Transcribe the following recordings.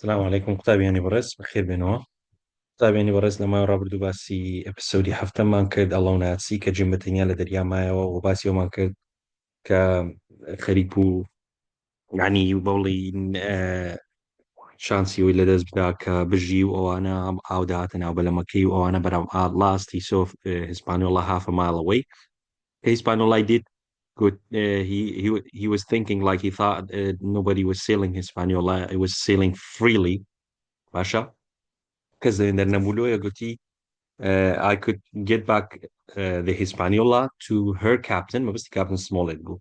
السلام عليكم قوتابیانی بەڕێز بەخێر بێنەوە قوتابیانی بەڕێز لە ماوە ڕابردوو باسی ئەپسۆدی هەفتەمان کرد ئەڵەو ناسی کە جیم بەتەنیا لە دەریامایەوە و باسی ئەومان کرد کە خەریک بوو یعنی بەڵی شانسی ئەوی لەدەست بدا کە بژی و ئەوانە ئەم ئاوداتە ناو بەلەمەکەی و ئەوانە بەرەم لاست هیسپانیۆڵا half a mile away کە هیسپانیۆڵای دیت good he was thinking like he thought nobody was sailing Hispaniola, it was sailing freely باشە کەس دەرنەبوولۆیە گوتی I could get back the Hispaniola to her captain مەبستی captain Smollett بوو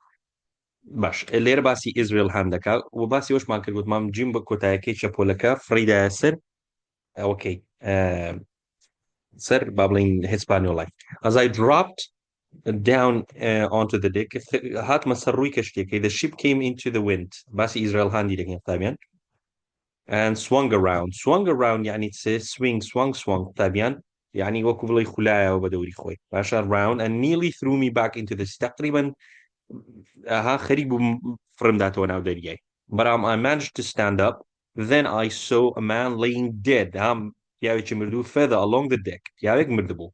باش لێرە باسی ئیزرائیل هەندەکە و باسی ئەوشمان کرد گوتمام جیم بە کۆتایەکەی چەپۆلەکە فڕیدایە سەر ئەوەکەی سەر با بڵین هیسپانیۆڵای as I dropped down onto the deck هاتمە سەر ڕووی کەشتێکەکەی the ship came into the wind باسی ئیزرائیل هەندی دەکەین قوتابیان and swung around يعني swung قوتابیان يعني وەکو بڵێ خولایەوە بە دەوری خۆی باشە round and nearly threw me back into the sea تقریبا ها خەریک بوو فرمداتەوە ناو دەریای but I managed to stand up then I saw a man laying dead پیاوێکی مردوو further along the deck پیاوێک مردبوو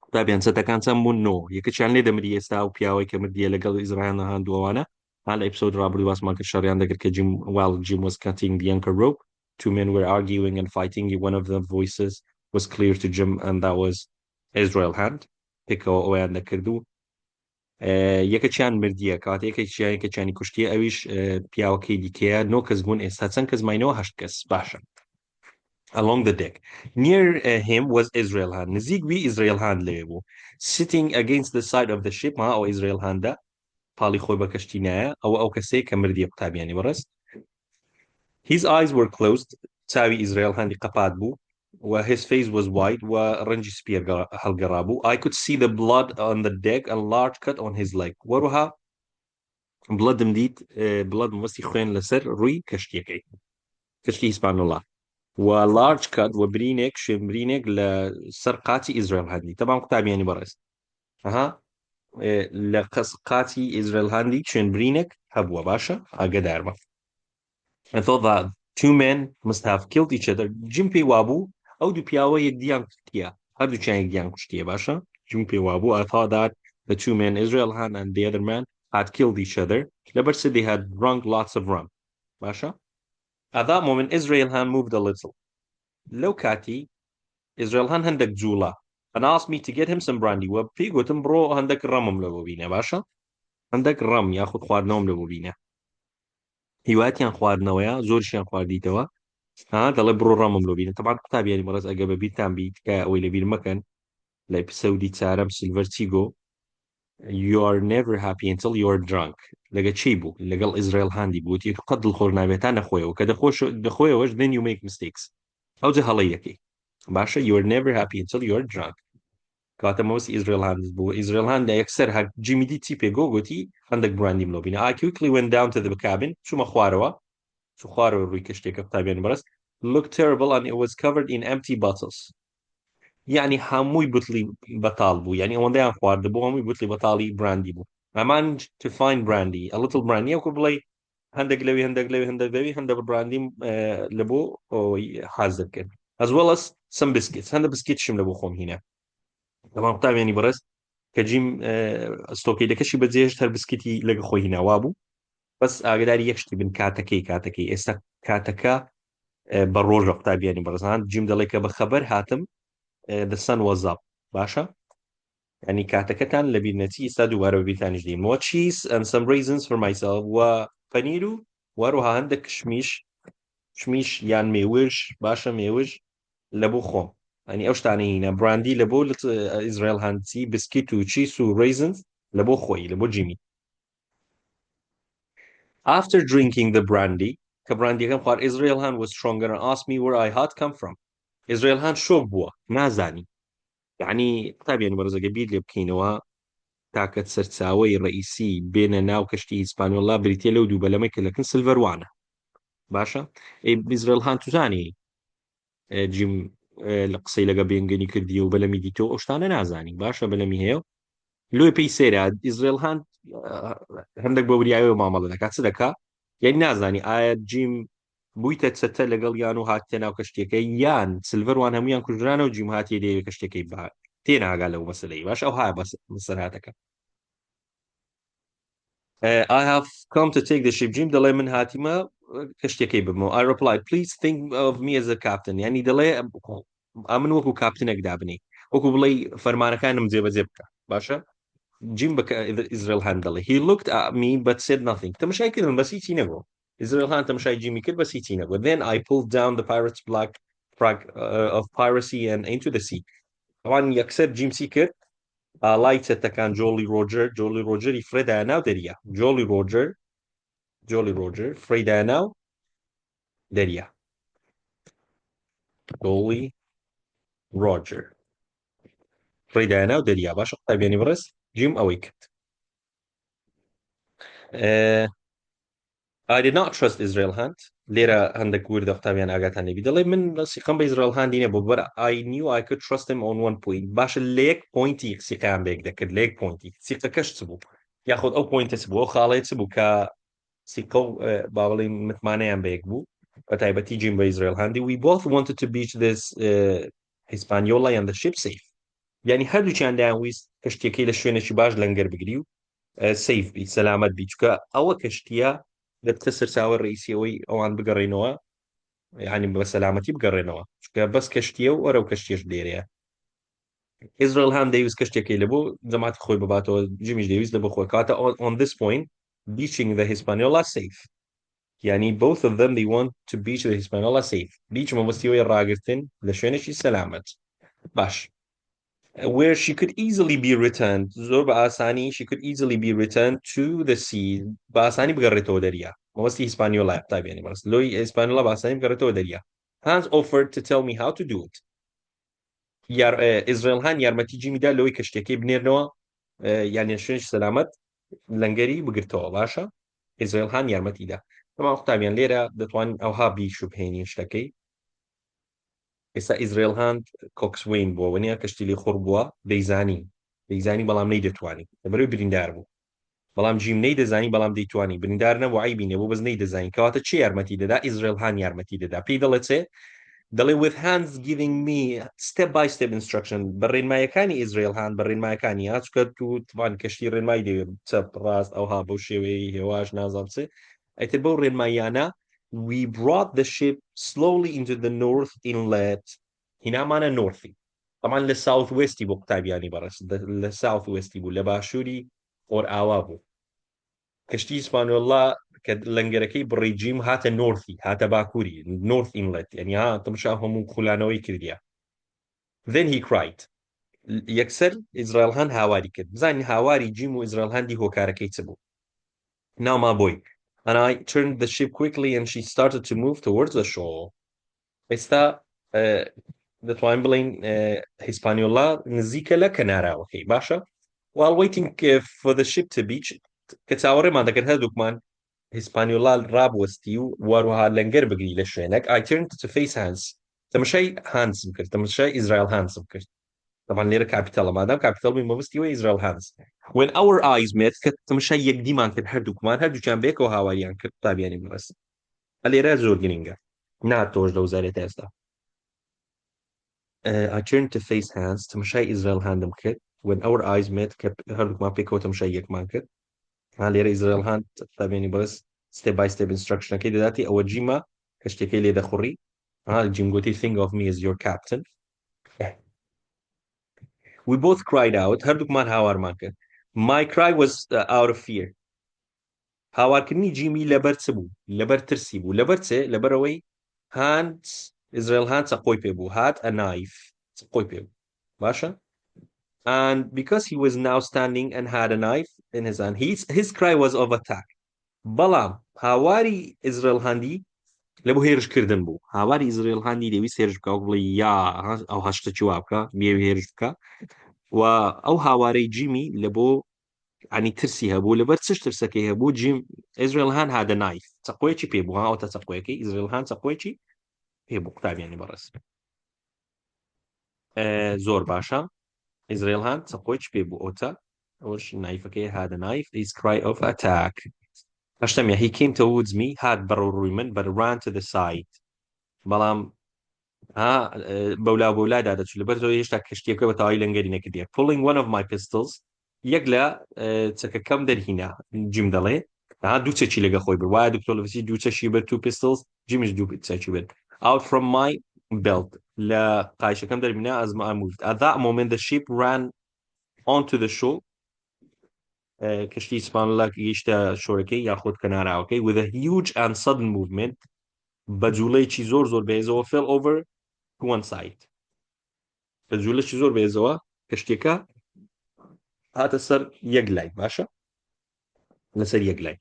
قوتابیان چەتەکان چەند بوون یەکەیان لێ دەمری ئێستا و پیاوەی کە مردیە لەگەڵ ئیزراییل هەندووەوانە هذا episode ڕابردوو باسمان کرد شەڕیان دەکرد کە while Jim was cutting the anchor rope two men were arguing and fighting one of the voices was clear to Jim and that was Israel Hand پێکەوە ئەویان دەکرد و یەکەیان مردیە کاتێکێکیانی کوشتیە ئەویش پیاوەکەی دیکەیە نۆ کەس بوون ئێستا چەند کەس ماینەوە 8 کەس باشە along the deck near him was Israel Hand نزیک وی Israel Hand لێ بوو sitting against the side of the ship ئەو Israel Handە پاڵی خۆی بە کەشتی نایە ئەو کەسەیە کە مردیە قوتابیانی بەڕێز his eyes were closed چاوی ئیزرائیل هەندی قەپات بوو و his face was white و ڕەنجی سپیە هەڵگەڕا بوو I could see the blood on the deck and large cut on his leg وەروها بڵەدم دیت بڵەد مەستی خوێن لەسەر ڕووی کەشتیەکەی کەشتی هیسپانۆڵا و large cut و برینێک شوێنبرینێک لە سەر قاچی ئیزرائیل هەندی تەمام قوتابیانی بەڕێز لە قاچی ئیزرائیل هەندی شوێنبرینێک هەبووە باشە ئاگدار بە I thought that two men must have killed each other جیم پێی وابوو ئەو دوو پیاوە یەکدیان کوشتیە هەردووچیان یەکدیان کوشتیە باشە جیم پێی وابوو I thought that the two men Israel Hand and the other man had killed each other لەبەرچ they had drunk lots of rum باشە At that moment Israel Hand moved a little لەو کاتی Israel Hand هەندێک جوڵە and asked me to get him some brandy و پێی گوتم بڕۆ هەندێک ڕەمم لە بۆ بینە باشە هەندێک ڕەم یاخود خواردنەوەم لە بۆ بینە هیواتیان خواردنەوەیە زۆرشیان خواردیتەوە دەڵێ بڕۆ ڕەمم لۆ بینە تەمان قوتابیانی بەڕێز ئەگە بە بیرتان بیت کە ئەوەی لەبیر مەکەن لە ئەپیسۆدی چارەم سیلڤەر چیگۆ you are never happy until you are drunk لەگە چی بوو لەگەڵ ئیزرائیل هەندی بووتی قەت دڵخۆش نابێتان نەخۆیەوە کە دەخۆیەوەش then you make mistakes ئەوجە هەڵەی یەکەی باشە you are never happy until you are drunk کاتە مەوەسی ئیزرائیل هەند بوو ئیزرائیل هەندە یەکسەر جیمیدی چی پێگۆ گوتی هەندێک براندیم لۆ بینە I quickly went down to the cabin چوومە خوارەوە ڕووی کەشتێکە قوتابیانی بەڕێز looked terrible and it was covered in empty bottles يعني هەمووی بوتڵی بەتاڵ بوو يعني ئەوەندەیان خواردبوو هەمووی بوتڵی بەتاڵی براندی بوو I managed to find brandy a little brandy وەکو بڵێ هەندێک لەوی هەندێک براندیم لە بۆ حاز دەکرد as well as some biscuits هەندە بسکیتشم لە بۆ خۆم هینە تەمام قوتابیانی بەڕێز کە جیم ستۆکەی دەکەشی بەجێهێشت هەر بسکیتی لەگە خۆی هیناوا بوو بەس ئاگداری یەکشتی بن کاتەکەی ئێستا کاتەکە بە ڕۆژە قوتابیانی بەڕێزان جیم دەڵێ کە بە خەبەر هاتم the sun was up باشە ینی کاتەکەتان لە بیرنەچی ئێستا دووبارە بە بیرتانیش دێم وە cheese and some raisins for myself و پەنیر و وەروها هەندێک شمیش یان مێوژ باشە مێوژ لە بۆ خۆم ینی ئەو شتانەی هینە براندی لە بۆ ئیزرائیل هەندچی بسکیت و چیس و raisins لە بۆ خۆی لە بۆ جیمی After drinking the brandy کە براندیەکەم خوارد Israel Hand was stronger and asked me where I had come from Israel Hand شۆک بووە نازانی یعنی قوتابیانی بەڕێزەکە بیر لێ بکەینەوە تاکە سەرچاوەی ڕئیسی بێنە ناو کەشتی هیسپانیۆڵا بریتیە لەو دوو بەلەمەی کە لەکن سلڤەروانە باشە ئیزرائیل هەند توزانی جیم لە قسەی لەگە بێنگەنی کردی و بەلەمی دیتەوە ئەو شتانە نازانی باشە بەلەمی هەیە لۆی پێی سێرە ئیزرائیل هەند هەندێک بە وریایەوە مامەڵە دەکات چ دەکا یعنی نازانی ئایا جیم بوویتە چەتە لەگەڵ یان و هاتە ناو کەشتەکەی یان سلڤەروان هەمویان کوژرانە و جیم هاتی دەیەوێت کەشتەکەی بات تێناگا لەو مەسلەی باش ئەو ها بەسەرهاتەکە I have come to take the ship Jim دەڵێ من هاتیمە کەشتەکەی ببمەوە I replied please think of me as a captain ینی دەڵێ من وەکو کاپتنێک دابنی وەکو بڵێ فەرمانەکانم جێبەجێ بکە باشە Jim Israel هەندڵی he looked at me but said nothing تەماشای کردن بەس هیچی نەگۆ Israel هەن تەماشای جیمی کرد بەس هیچی نەگۆ then I pulled down the pirate's black flag of piracy and into the sea طبعا یەکسەر جیمسی کرد ئاڵای چەتەکان جۆلی ڕۆجەری فرێدایە ناو دەریا جۆلی ڕۆجەر فرێدایە ناو دەریا جۆلی ڕۆجەر فرێدایە ناو دەریا باشە قوتابیانی بڕست جیم ئەوەی کرد I did not trust Israel Hunt لێرە هەندێک وردە قوتابیان ئاگاتان لێبی دەڵێ من سیقەم بە Israel Hunt دینە بۆ بەر I knew I could trust him on one point باشە لە یەک پوینتی سیقیان بێک دەکرد لە یەک پوینتی سیقەکەش چ بوو یاخۆت ئەو پوینتە چ بوو ئەو خاڵێت چ بوو کە سیقە و با بڵێن متمانەیان بە یەک بوو بە تایبەتی جیم بە Israel Hundi we both wanted to beach this Hispaniola and the ship safe یعنی هەردووچیان دایانویست کەشتێکەی لە شوێنێکی باش لەنگەر بگری و سیف بی سەلامەت بی چکە ئەوە کەشتیە دەبتە سەرچاوە ڕئیسیەوەی ئەوان بگەڕێنەوە یعنی بە سەلامەتی بگەڕێنەوە چکە بەس کەشتیە و وەرە و کەشتێش لێرەیە ئیزرائیل هەم دەیویست کەشتێکی لەبوو جەماعەتی خۆی بباتەوە جمیش دەویست لە بۆ خۆی کاتە on this point beaching the Hispaniola safe yani both of them they want to beach the Hispaniola safe beach مەبەستیەوەی ڕاگرتن لە شوێنێکی سەلامەت باش where she could easily be returned زۆر بە ئاسانی she could easily be returned to the sea بە ئاسانی بگەڕێتەوە دەریا مەبەستی هیسپانیۆلا قوتابیانی بەڕست لۆی هیسپانیۆلا بە ئاسانی بگەڕێتەوە دەریا Hans offered to tell me how to do it ئیزرائیل هان یارمەتی جیمیدا لەوەی کەشتێکەی بنێرنەوە یانی شوێنی سەلامەت لەنگەری بگرتەوە باشە ئیزرائیل هان یارمەتیدا تەمام قوتابیان لێرە دەتوانین ئەوها بیش و بهێنین شتەکەی ئێستا ئیزرائیل هاند کۆکسوین بۆ وەنیا کەشتی لێ خۆڕ بووە دەیزانی بەڵام نەی دەتوانی لەبەرەوەی بریندار بوو بەڵام جیم نەی دەزانی بەڵام دەیتوانی بریندار نەبوو عیبی نەبوو بەس نەی دەزانی کەواتە چی یارمەتی دەدا ئیزرائیل هان یارمەتی دەدا پێی دەڵێت چێ دەڵێ with hands giving me step by step instruction بە ڕێنمایەکانی ئیزرائیل هان بە ڕێنمایەکانی چکە تو توان کەشتی ڕێنمای دەوێت چەپ ڕاست ئەوها بەو شێوەیە هێواش نازام چێ ئەیتر بەو ڕێنمایانە we brought the ship slowly into the north inlet هینامانە نۆرثی طبعا لە ساوث وێستی بۆ قوتابیانی بەڕست لە ساوث وێستی بوو لە باشووری ئۆر ئاوا بوو کەشتی ئیسپانیۆلا کە لەنگەرەکەی بڕی جیم هاتە نۆرثی هاتە باکووری نۆرث ئینلەت یعنی ها تەماشا هەموو خولانەوەی کردیا then he cried یەکسەر ئیزرائیل هان هاواری کرد بزانین هاواری جیم و ئیزرائیل هاندی هۆکارەکەی چ بوو now my boy and I turned the ship quickly and she started to move towards the shore ئێستا دەتوانین بڵین هیسپانیۆلا نزیکە لە کەناراوەکەی باشە while waiting for the ship to beach کە چاوەڕێمان دەکرد هەردووکمان هیسپانیۆلا ڕابوەستی و وەروەها لەنگەر بگری لە شوێنێک I turned to face Hans تەماشای هانسم کرد تەماشای ئیزرائیل هانسم کرد طبعا لێرە کاپیتاڵە مادام کاپیتاڵ بووی مەبەستیەوە ئیزرائیل هانس when our eyes met کە تەماشای یەکدیمان کرد هەردووکیان بێکەوە هاواریان کرد قوتابیانی بەڕست لێرە زۆر گرینگە ناتۆش لەو زارێتە ئێستا I turned to face Hans تەماشای ئیزرائیل هاندم کرد when our eyes met کە هەردووکمان پێکەوە تەماشای یەکمان کرد لێرە ئیزرائیل هاند قوتابیانی بەڕست step by step instructionەکەی دەداتی ئەوە جیمە کە شتێکەی لێ دەخوڕی جیم گوتی think of me as your captain we both cried out هەردووکمان هاوارمان کرد my cry was out of fear هاوارکردنی جیمی لەبەر چ بوو لەبەر ترسی بوو لەبەر چێ لەبەرەوەی هانس ئیزرائیل هاند چەقۆی پێ بوو هات a knife چەقۆی پێ بوو باشە and because he was now standing and had a knife in his hand his cry was of attack بەڵام هاواری ئیزرائیل هاندی لە بۆ هێرشکردن بوو هاواری ئیزرائیل هاندی دەویست هێرش بکە و بڵێ یا ئەو هەشتە چی وا بکە بێوی هێرش بکە و ئەو هاوارەی جیمی لە بۆ عنی ترسی هەبوو لەبەر چش ترسەکەی هەبوو جیم ئیزرائیل هاند هادە نایف چەقۆیەکی پێ بوو ئەوتە چەقۆیەکەی ئیزرائیل هاند چەقۆیەکی پێ بوو قوتابیانی بەڕێز زۆر باشە ئیزرائیل هاند چەقۆیەکی پێ بوو ئەوتە ئەوش نایفەکەی هادە نایف is cry of attack هەشتمە he came towards me هات بەڕۆ ڕووی من but ran to the side بەڵام ها بەولا دادەچوو لەبەرەوە هێشتا کەشتیەکە بە تەواوی لەنگەری نەکردیە pulling one of my pistols یەک لە چەکەکەم دەرهینا جیم دەڵێ دوو چەکی لەگە خۆی بر وایە دوکتۆلڤسی دوو چەشی بەر two pistols جیمیش دوو چەکی بر out from my belt لە قایشەکەم دەربینا as I moved at that moment the ship ran onto the shore کەشتی سپانۆڵە گەیشتە شۆرەکەی یاخود کەناراوەکەی with a huge and sudden movement بە جوڵەیەکی زۆر بەهێزەوە fell over to one side بە جوولەکی زۆر بەهێزەوە کەشتێکە هاتە سەر یەک لای باشە لەسەر یەک لای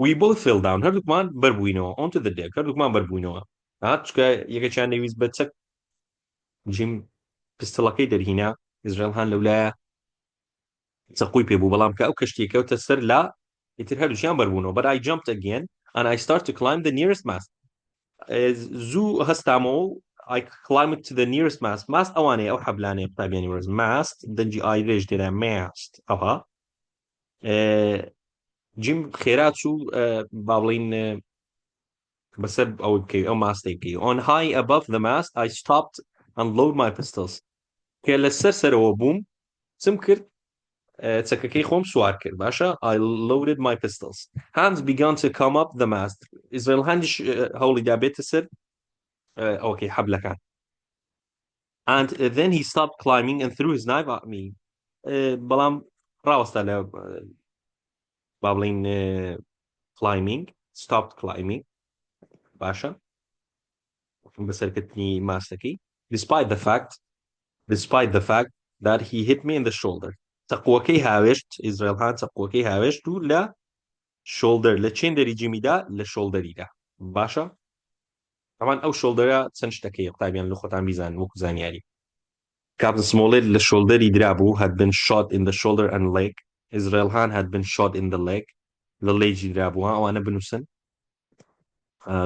we both fell down هەردووکمان بەربووینەوە onto the deck هەردووکمان بەربووینەوە چکە یەکێکیان نەویست بە چەک جیم پستڵەکەی دەرهینا ئیزرائیل هەان لەولایە چەقوی پێبوو بەڵام کە ئەو کەشتێکەوتە سەر لا ئیتر هەردووشیان بەربوونەوە but I jumped again and I started to climb the nearest mast زوو هەستامەوە I climbed to the nearest mast mast ئەوانەیە ئەو حەبلانەیە قوتابیانی وەرز mast دەنجی ئایرێژ تێدا mast ئەوها جیم خێرا چوو با بڵین بەسەر ئەو بکەی ئەو ماستەی بکەی on high above the mast I stopped and load my pistols کە لەسەر سەرەوە بووم چم کرد چەکەکەی خۆم سوار کرد باشە I loaded my pistols hands began to come up the mast ئیزرائیل هەندیش هەوڵی دا بێتە سەر ئەوکەی حەبلەکان and then he stopped climbing and threw his knife at me بەڵام ڕاوەستا لە با بڵین climbing stopped climbing باشە بەسەرکردنی ماستەکەی despite the fact that he hit me in the shoulder چەقوەکەی هاوێشت ئیزرائیل هان چەقوەکەی هاوێشت و لە شۆلدەر لە چێندەری جیمیدا لە شۆلدەریدا باشە ئەمان ئەو شۆلدەرە چەند شتەکەی قوتابیان لە خۆتان بیزان وەکو زانیاری کاپتن سمۆلێت لە شۆلدەری درابوو had been shot in the shoulder and leg ئیزرائیل هان had been shot in the leg لە لێجی درابووە ئەوانە بنووسن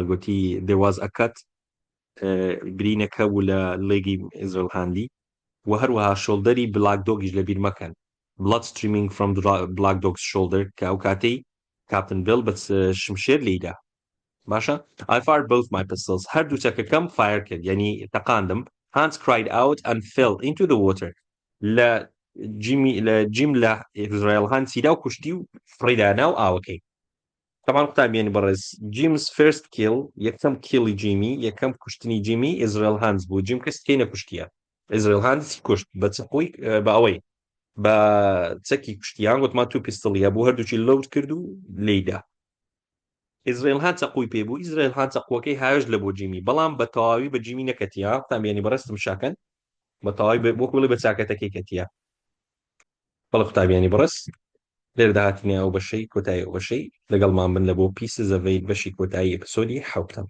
گوتی there was a cut برینەکە بوو لە لێگی ئیزرائیل هاندی و هەروەها شۆلدەری بلاک دۆگیش لە بیر مەکەن blood streaming from the black dog's shoulder کە ئەو کاتەی کاپتن بیل بە شمشێر لێیدا باشە I fired both my pistols هەردوو چەکەکەم فایر کرد یعنی تەقاندم Hans cried out and fell into the water لە جیم لە ئیزرائیل هان سیدا و کوشتی و فڕیدا ناو ئاوەکەی طبعا قوتابیانی بەڕێز جیمز first kill یەکەم کیڵی جیمی یەکەم کوشتنی جیمی ئیزرائیل هانز بوو جیم کەسکەی نەکوشتیە ئیزرائیل هانز کوشت بە چەقوی بە ئەوەی بە چەکی کوشتیان گوتمان تو پیستڵی هەبوو هەردووچی لەوت کرد و لێیدا ئیزرائیل هان چەقوی پێبوو ئیزرائیل هان چەقوەکەی هاوێش لە بۆ جیمی بەڵام بە تەواوی بە جیمی نەکەتیە قوتابیانی بەڕێستم شاکەن بە تەواوی بۆ بڵێ بە چاکەتەکەی کەتیە بەڵێ قوتابیانی بەڕێست لێرە داهاتینە ئەو بەشەی کۆتایی ئەو بەشەی لەگەڵمان بن لە بۆ پیسز ئەڤەی بەشی کۆتایی ئەپیسۆدی حەوتەم